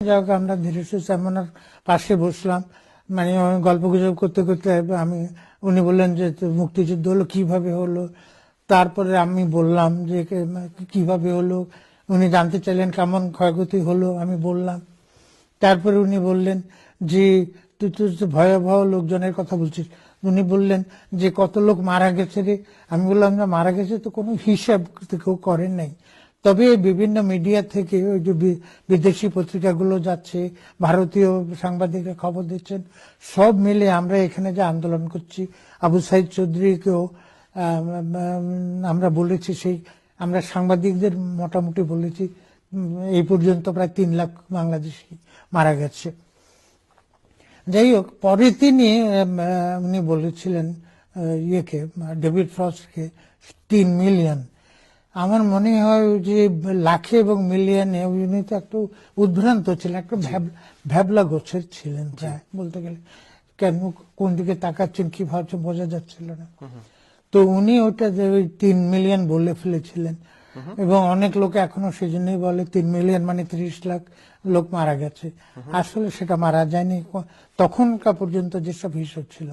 যাই হোক আমরা ধীরে সুস্থে আমি ওনার পাশে বসলাম, মানে গল্প গুজব করতে করতে আমি উনি বললেন যে তো মুক্তিযুদ্ধ হলো কিভাবে হলো, তারপরে আমি বললাম যে কিভাবে হলো, উনি জানতে চাইলেন কেমন ক্ষয়ক্ষতি হলো, আমি বললাম। তারপরে উনি বললেন যে তুই তো ভয়াবহ লোকজনের কথা বলছিস। উনি বললেন যে কত লোক মারা গেছে রে। আমি বললাম না, মারা গেছে তো কোনো হিসাব কেউ করেন নাই, তবে বিভিন্ন মিডিয়া থেকে ওই যে বিদেশি পত্রিকাগুলো যাচ্ছে, ভারতীয় সাংবাদিকরা খবর দিচ্ছেন, সব মিলে আমরা এখানে যে আন্দোলন করছি, আবু সাইদ চৌধুরীকেও আমরা বলেছি, সেই আমরা সাংবাদিকদের মোটামুটি বলেছি এই পর্যন্ত প্রায় 3 লাখ বাংলাদেশি মারা গেছে। যাই হোক, পরে তিনি উনি বলেছিলেন ইয়েকে, ডেভিড ফ্রস্টকে 3 মিলিয়ন। আমার মনে হয় যে লাখে এবং মিলিয়নে উনি তো একটু উদ্ভ্রান্ত ছিলেন, একটু ভ্যাবলা গোছের ছিলেন প্রায় বলতে গেলে। কেন কোন দিকে তাকাচ্ছেন কি ভাবছেন বোঝা যাচ্ছিল না। তো উনি ওটা যে ওই 3 মিলিয়ন বলে ফেলেছিলেন, এবং অনেক লোক এখনো সেজন্যই বলে 3 মিলিয়ন মানে 30 লাখ লোক মারা গেছে। আসলে সেটা মারা যায়নি তখনকার পর্যন্ত যেসব হিসাব ছিল।